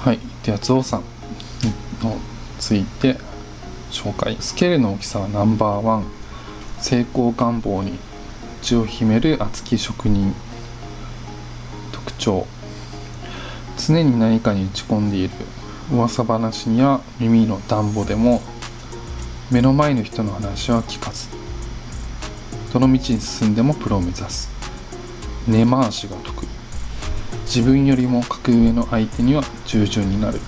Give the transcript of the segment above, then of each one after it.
はい、ではゾウさんのついて紹介。スケールの大きさはナンバーワン。成功願望に内を秘める熱き職人。特徴、常に何かに打ち込んでいる。噂話には耳の暖房でも目の前の人の話は聞かず、どの道に進んでもプロを目指す。根回しが得意。自分よりも格上の相手には従順になる。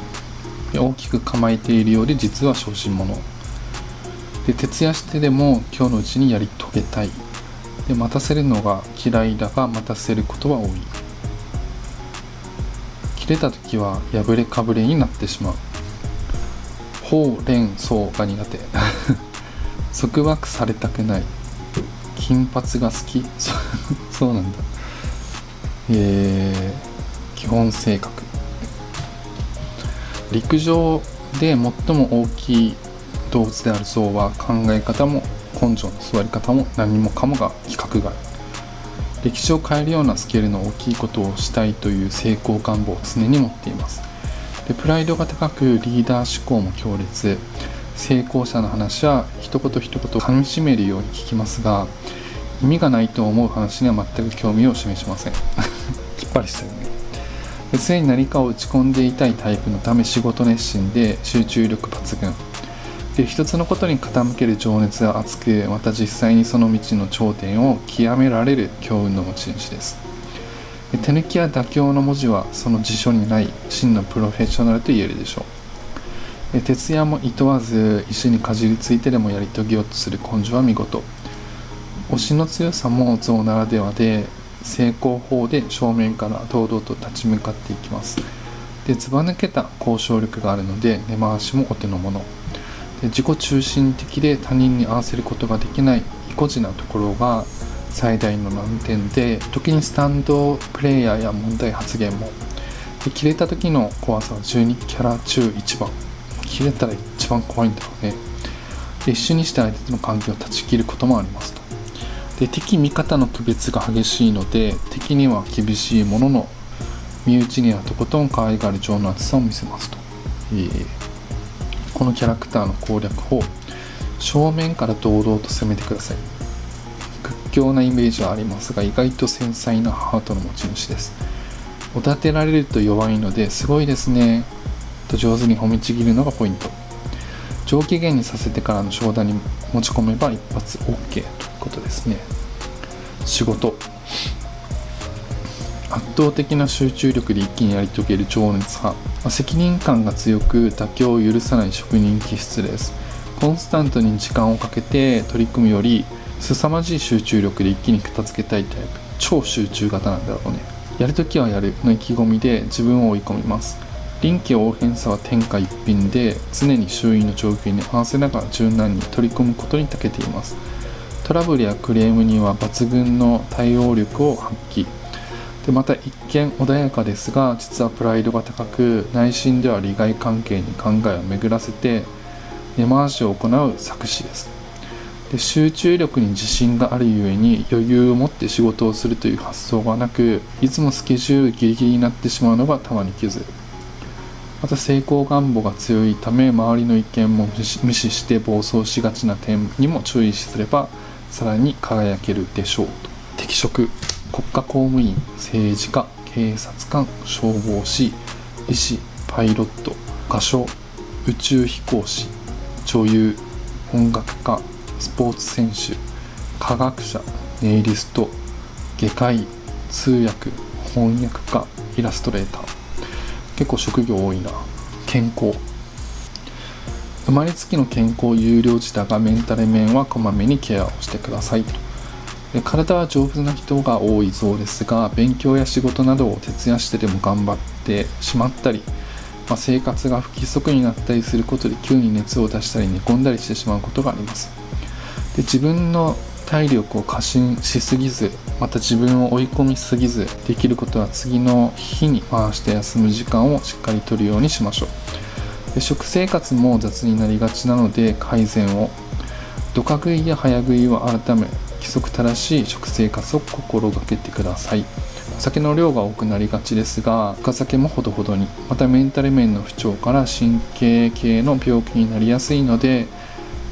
大きく構えているようで実は小心者で、徹夜してでも今日のうちにやり遂げたい。で、待たせるのが嫌いだが待たせることは多い。切れた時は破れかぶれになってしまう。ほうれん草が苦手束縛されたくない。金髪が好きそうなんだ。基本性格、陸上で最も大きい動物である象は考え方も根性の座り方も何もかもが規格外。歴史を変えるようなスケールの大きいことをしたいという成功願望を常に持っています。で、プライドが高くリーダー志向も強烈。成功者の話は一言一言噛みしめるように聞きますが、意味がないと思う話には全く興味を示しませんきっぱりしてるね。常に何かを打ち込んでいたいタイプのため、仕事熱心で集中力抜群で、一つのことに傾ける情熱が熱く、また実際にその道の頂点を極められる強運の持ち主です。手抜きや妥協の文字はその辞書にない真のプロフェッショナルと言えるでしょう。徹夜も厭わず石にかじりついてでもやり遂げようとする根性は見事。推しの強さも象ならではで、成功法で正面から堂々と立ち向かっていきます。で、ずば抜けた交渉力があるので根回しもお手の物で、自己中心的で他人に合わせることができない意固地なところが最大の難点で、時にスタンドプレイヤーや問題発言も。で、切れた時の怖さは12キャラ中1番。切れたら一番怖いんだろうね。で、一緒にして相手との関係を断ち切ることもありますと。で、敵味方の区別が激しいので、敵には厳しいものの身内にはとことん可愛がる情の厚さを見せますと。このキャラクターの攻略法、正面から堂々と攻めてください。屈強なイメージはありますが、意外と繊細なハートの持ち主です。おだてられると弱いので、すごいですねと上手に褒めちぎるのがポイント。上機嫌にさせてからの商談に持ち込めば一発 OK ということですね。仕事、圧倒的な集中力で一気にやり遂げる情熱派。責任感が強く妥協を許さない職人気質です。コンスタントに時間をかけて取り組むより、凄まじい集中力で一気に片付けたいタイプ。超集中型なんだろうね。やるときはやるの意気込みで自分を追い込みます。臨機応変さは天下一品で、常に周囲の状況に合わせながら柔軟に取り組むことに長けています。トラブルやクレームには抜群の対応力を発揮で、また一見穏やかですが、実はプライドが高く、内心では利害関係に考えを巡らせて根回しを行う策士です。で、集中力に自信があるゆえに余裕を持って仕事をするという発想がなく、いつもスケジュールギリギリになってしまうのが玉にきず。また成功願望が強いため、周りの意見も無視して暴走しがちな点にも注意すればさらに輝けるでしょうと。適職、国家公務員、政治家、警察官、消防士、医師、パイロット、画商、宇宙飛行士、女優、音楽家、スポーツ選手、科学者、ネイリスト、外科医、通訳、翻訳家、イラストレーター。結構職業多いな。健康、生まれつきの健康有料児だがメンタル面はこまめにケアをしてくださいと。体は丈夫な人が多いそうですが、勉強や仕事などを徹夜してでも頑張ってしまったり、生活が不規則になったりすることで急に熱を出したり寝込んだりしてしまうことがあります。で、自分の体力を過信しすぎず、また自分を追い込みすぎず、できることは次の日に回して休む時間をしっかりとるようにしましょう。で、食生活も雑になりがちなので改善を。ドカ食いや早食いを改め、規則正しい食生活を心がけてください。お酒の量が多くなりがちですが、深酒もほどほどに。またメンタル面の不調から神経系の病気になりやすいので、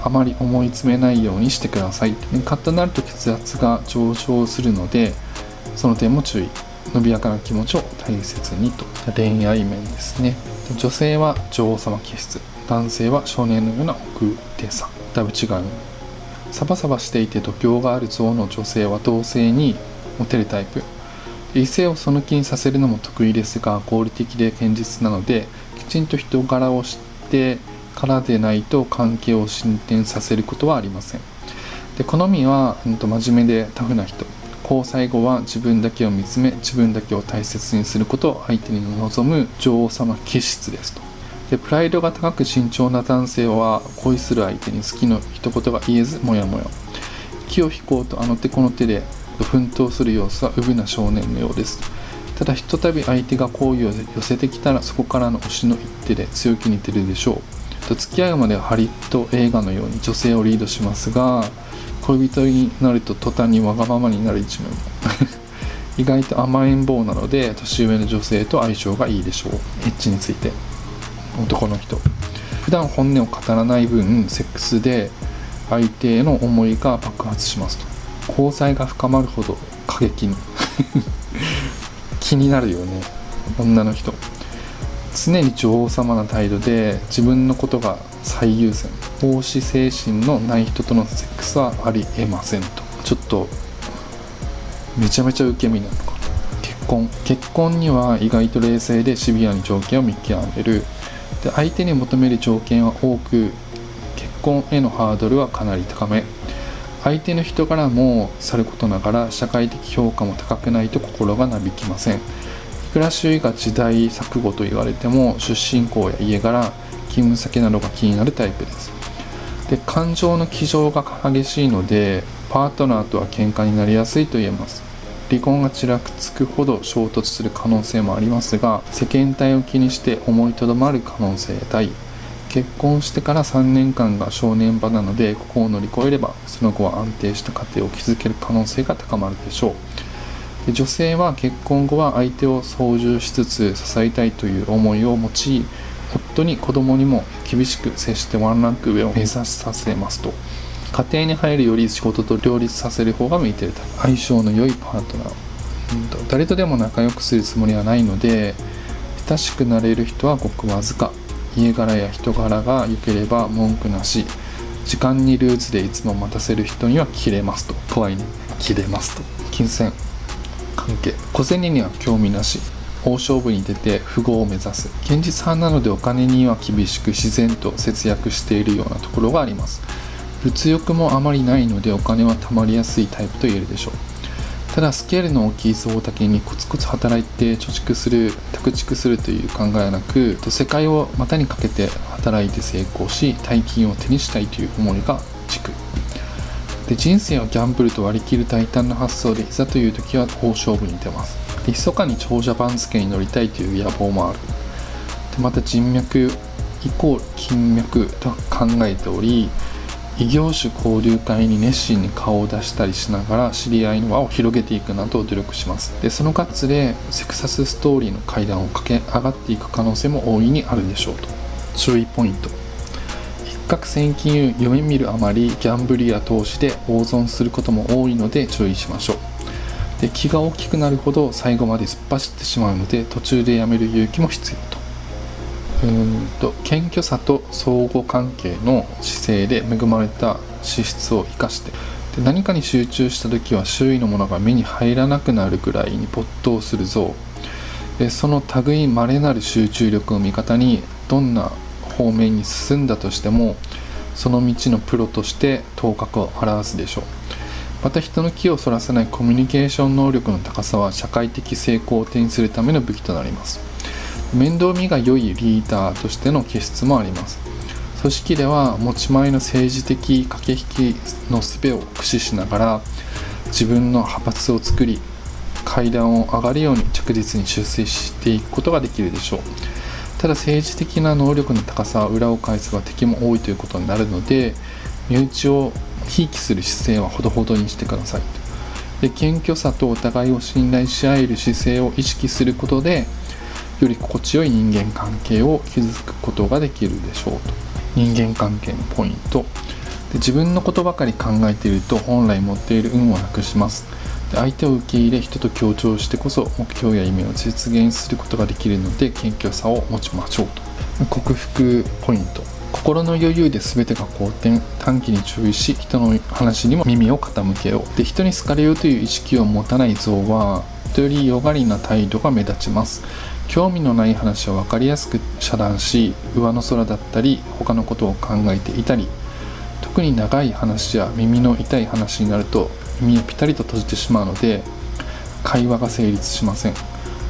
あまり思い詰めないようにしてください。カッとなると血圧が上昇するので、その点も注意。伸びやかな気持ちを大切にと。恋愛面ですね。女性は女王様気質、男性は少年のような奥手さ。だいぶ違う。サバサバしていて度胸がある像の女性は同性にモテるタイプ。異性をその気にさせるのも得意ですが、合理的で堅実なので、きちんと人柄を知ってからでないと関係を進展させることはありません。で、好みは、真面目でタフな人。交際後は自分だけを見つめ、自分だけを大切にすることを相手に望む女王様気質ですと。で、プライドが高く慎重な男性は恋する相手に好きの一言が言えずモヤモヤ。気を引こうとあの手この手で奮闘する様子はうぶな少年のようです。ただひとたび相手が好意を寄せてきたら、そこからの押しの一手で強気に出るでしょう。付き合うまではハリウッド映画のように女性をリードしますが、恋人になると途端にわがままになる一面も意外と甘えん坊なので、年上の女性と相性がいいでしょう。エッチについて、男の人、普段本音を語らない分、セックスで相手への思いが爆発しますと。交際が深まるほど過激に気になるよね、女の人。常に女王様な態度で自分のことが最優先。奉仕精神のない人とのセックスはありえませんと。ちょっとめちゃめちゃ受け身なのかな。結婚には意外と冷静でシビアに条件を見極める。で、相手に求める条件は多く、結婚へのハードルはかなり高め。相手の人柄もさることながら、社会的評価も高くないと心がなびきません。いくら周囲が時代錯誤と言われても、出身校や家柄、勤務先などが気になるタイプです。で、感情の起乗が激しいので、パートナーとは喧嘩になりやすいと言えます。離婚がちらつくほど衝突する可能性もありますが、世間体を気にして思いとどまる可能性大。結婚してから3年間が正念場なので、ここを乗り越えればその後は安定した家庭を築ける可能性が高まるでしょう。で、女性は結婚後は相手を操縦しつつ支えたいという思いを持ち、夫に子供にも厳しく接してワンランク上を目指させますと。家庭に入るより仕事と両立させる方が向いている。相性の良いパートナー。誰とでも仲良くするつもりはないので、親しくなれる人はごくわずか。家柄や人柄が良ければ文句なし。時間にルーズでいつも待たせる人には切れますと。怖いね。切れますと。金銭関係、小銭には興味なし。大勝負に出て富豪を目指す。現実派なのでお金には厳しく、自然と節約しているようなところがあります。物欲もあまりないのでお金は貯まりやすいタイプと言えるでしょう。ただスケールの大きい像だけにコツコツ働いて貯蓄する、宅蓄するという考えはなく、世界を股にかけて働いて成功し、大金を手にしたいという思いが軸で、人生をギャンブルと割り切る大胆な発想で、いざという時は大勝負に出ます。で、密かに長者番付に乗りたいという野望もある。で、また人脈イコール金脈と考えており、異業種交流会に熱心に顔を出したりしながら知り合いの輪を広げていくなど努力します。で、そのガッツでセクサスストーリーの階段を駆け上がっていく可能性も大いにあるでしょうと。注意ポイント。一攫千金夢見るあまり、ギャンブルや投資で大損することも多いので注意しましょう。で、気が大きくなるほど最後まで突っ走ってしまうので、途中でやめる勇気も必要と。謙虚さと相互関係の姿勢で恵まれた資質を生かして、で、何かに集中した時は周囲のものが目に入らなくなるぐらいに没頭する像。で、その類稀なる集中力を味方に、どんな方面に進んだとしてもその道のプロとして頭角を現すでしょう。また人の気をそらさないコミュニケーション能力の高さは社会的成功を手にするための武器となります。面倒見が良いリーダーとしての気質もあります。組織では持ち前の政治的駆け引きの術を駆使しながら自分の派閥を作り、階段を上がるように着実に出世していくことができるでしょう。ただ政治的な能力の高さは裏を返せば敵も多いということになるので、身内をひいきする姿勢はほどほどにしてください。で、謙虚さとお互いを信頼し合える姿勢を意識することで、より心地よい人間関係を築くことができるでしょうと。人間関係のポイントで、自分のことばかり考えていると本来持っている運をなくします。で、相手を受け入れ、人と協調してこそ目標や夢を実現することができるので、謙虚さを持ちましょうと。克服ポイント、心の余裕で全てが好転、短期に注意し、人の話にも耳を傾けよう。で、人に好かれようという意識を持たない像はよりよがりな態度が目立ちます。興味のない話は分かりやすく遮断し、上の空だったり他のことを考えていたり、特に長い話や耳の痛い話になると耳をピタリと閉じてしまうので、会話が成立しません。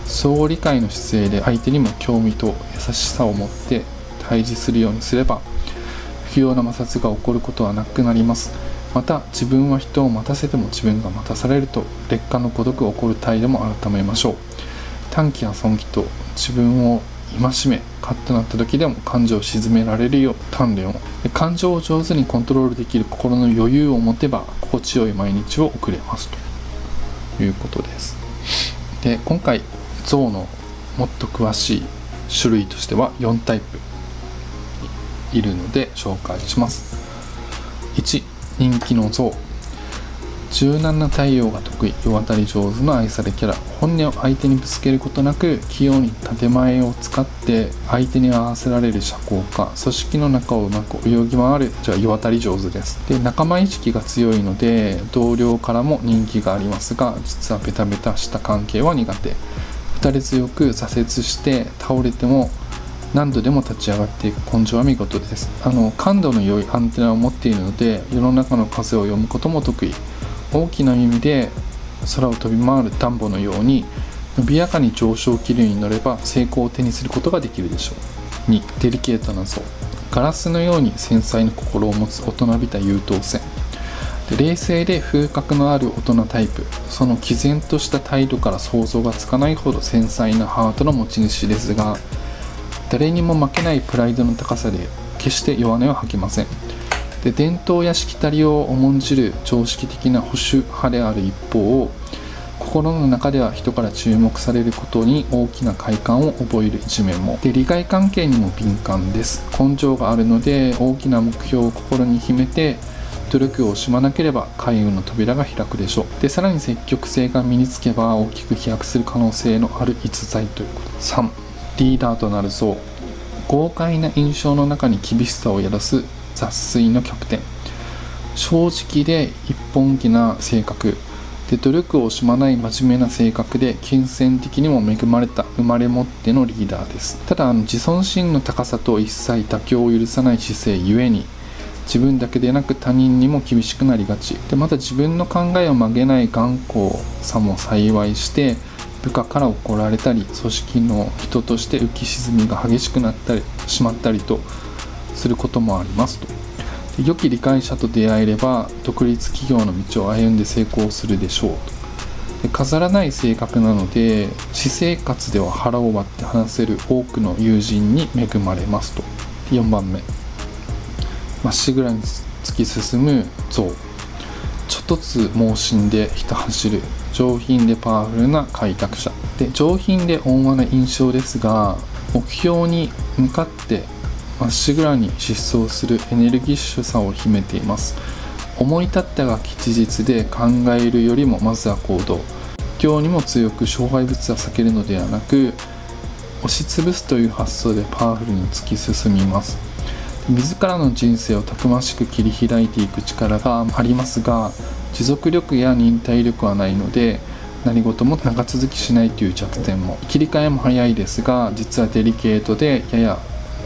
相互理解の姿勢で相手にも興味と優しさを持って対峙するようにすれば、不要な摩擦が起こることはなくなります。また、自分は人を待たせても自分が待たされると劣化の孤独が起こる態度も改めましょう。短気や損気と自分を戒め、カッとなった時でも感情を鎮められるよう鍛錬を。感情を上手にコントロールできる心の余裕を持てば、心地よい毎日を送れますということです。で、今回象のもっと詳しい種類としては4タイプいるので紹介します。1、人気の象。柔軟な対応が得意、世渡り上手の愛されキャラ。本音を相手にぶつけることなく、器用に建前を使って相手に合わせられる社交家。組織の中をうまく泳ぎ回る、世渡り上手です。で、仲間意識が強いので同僚からも人気がありますが、実はベタベタした関係は苦手。打たれ強く挫折して倒れても何度でも立ち上がっていく根性は見事です。感度の良いアンテナを持っているので、世の中の風を読むことも得意。大きな耳で空を飛び回るダンボのように伸びやかに上昇気流に乗れば成功を手にすることができるでしょう。2、デリケートな像。ガラスのように繊細な心を持つ大人びた優等生で、冷静で風格のある大人タイプ。その毅然とした態度から想像がつかないほど繊細なハートの持ち主ですが、誰にも負けないプライドの高さで決して弱音を吐きません。で、伝統やしきたりを重んじる常識的な保守派である一方、心の中では人から注目されることに大きな快感を覚える一面も。で、利害関係にも敏感です。根性があるので、大きな目標を心に秘めて努力を惜しまなければ開運の扉が開くでしょう。で、さらに積極性が身につけば大きく飛躍する可能性のある逸材ということ。3、リーダーとなる像。豪快な印象の中に厳しさを宿す雑炊のキャプテン。正直で一本気な性格で、努力を惜しまない真面目な性格で、金銭的にも恵まれた生まれ持ってのリーダーです。ただ、自尊心の高さと一切妥協を許さない姿勢ゆえに、自分だけでなく他人にも厳しくなりがちで、また自分の考えを曲げない頑固さも幸いして、部下から怒られたり、組織の人として浮き沈みが激しくなったりしまったりとすることもありますと。で、良き理解者と出会えれば独立企業の道を歩んで成功するでしょうと。で、飾らない性格なので、私生活では腹を割って話せる多くの友人に恵まれますと。で、4番目、まっしぐらに突き進む象。ちょっとずつ猛進でひた走る上品でパワフルな開拓者で、上品で温和な印象ですが、目標に向かってまっしぐらに疾走するエネルギッシュさを秘めています。思い立ったが吉日で、考えるよりもまずは行動。今日にも強く障害物は避けるのではなく、押しつぶすという発想でパワフルに突き進みます。自らの人生をたくましく切り開いていく力がありますが、持続力や忍耐力はないので、何事も長続きしないという弱点も。切り替えも早いですが、実はデリケートでやや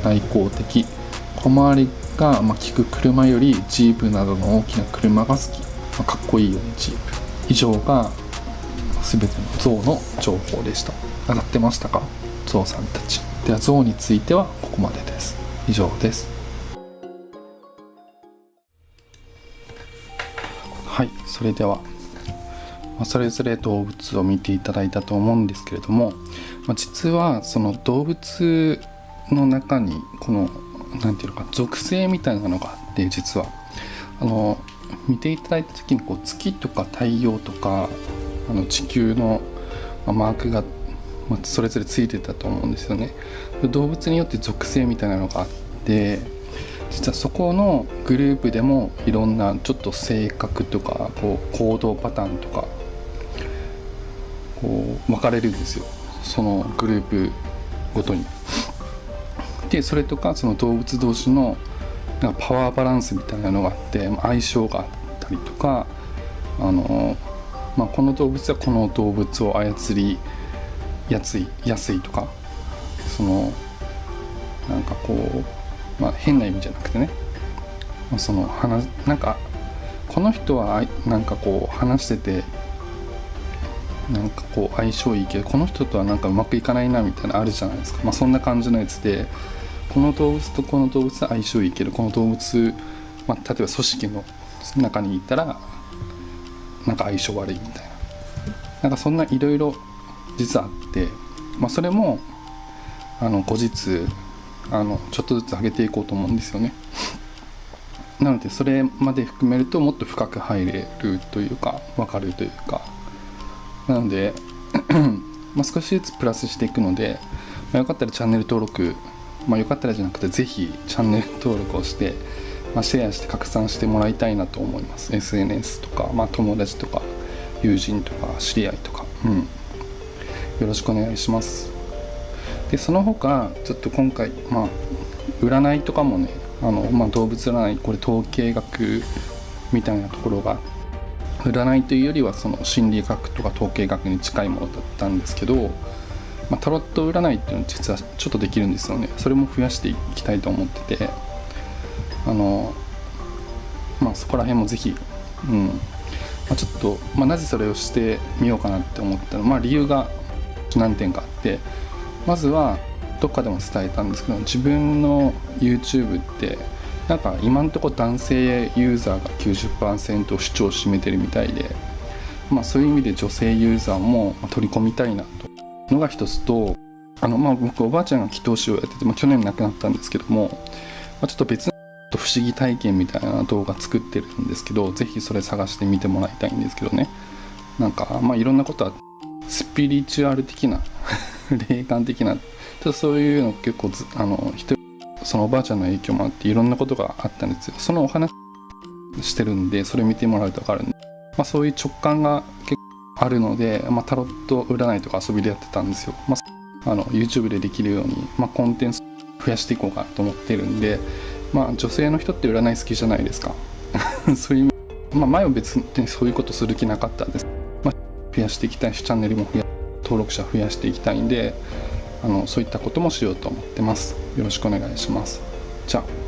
内向的。小回りが利く車よりジープなどの大きな車が好き。かっこいいよね、ジープ。以上が全ての象の情報でした。上がってましたか、象さんたち。では、象についてはここまでです。以上です。はい、それではそれぞれ動物を見ていただいたと思うんですけれども、実はその動物の中にこのなんていうのか属性みたいなのがあって、実は見ていただいた時にこう月とか太陽とか地球のマークがそれぞれついてたと思うんですよね。動物によって属性みたいなのがあって、実はそこのグループでもいろんなちょっと性格とかこう行動パターンとかこう分かれるんですよ、そのグループごとに。でそれとかその動物同士のなんかパワーバランスみたいなのがあって、相性があったりとか、この動物はこの動物を操りやすいとか、そのなんかこう、変な意味じゃなくてね、そのなんかこの人はなんかこう話しててなんかこう相性いいけど、この人とはなんかうまくいかないなみたいなあるじゃないですか。そんな感じのやつで、この動物とこの動物は相性いいけど、この動物、例えば組織の中にいたらなんか相性悪いみたいな、なんかそんないろいろ実はあって、それも後日ちょっとずつ上げていこうと思うんですよね。なのでそれまで含めるともっと深く入れるというか分かるというか、なので少しずつプラスしていくので、よかったらチャンネル登録、よかったらじゃなくてぜひチャンネル登録をして、シェアして拡散してもらいたいなと思います。 SNS とか、友達とか友人とか知り合いとか、よろしくお願いします。でその他ちょっと今回占いとかもね、動物占い、これ統計学みたいなところが占いというよりはその心理学とか統計学に近いものだったんですけど、タロット占いっていうのは実はちょっとできるんですよね。それも増やしていきたいと思ってて、そこら辺もぜひ、ちょっと、なぜそれをしてみようかなって思ったのは、理由が何点かあって、まずはどっかでも伝えたんですけど、自分の YouTube ってなんか今のところ男性ユーザーが 90% を主張を占めてるみたいで、そういう意味で女性ユーザーも取り込みたいなというのが一つと、僕おばあちゃんが祈祷師をやってて、去年亡くなったんですけども、ちょっと別の不思議体験みたいな動画作ってるんですけど、ぜひそれ探してみてもらいたいんですけどね。なんかいろんなことはスピリチュアル的な霊感的な、ちょっとそういうの結構そのおばあちゃんの影響もあっていろんなことがあったんですよ。そのお話してるんで、それ見てもらうと分かるんで、そういう直感が結構あるので、タロット占いとか遊びでやってたんですよ。YouTube でできるように、コンテンツ増やしていこうかなと思ってるんで、女性の人って占い好きじゃないですかそういう、前は別にそういうことする気なかったんです。増やしていきたいし、チャンネルも登録者増やしていきたいんで、そういったこともしようと思ってます。よろしくお願いします。じゃあ。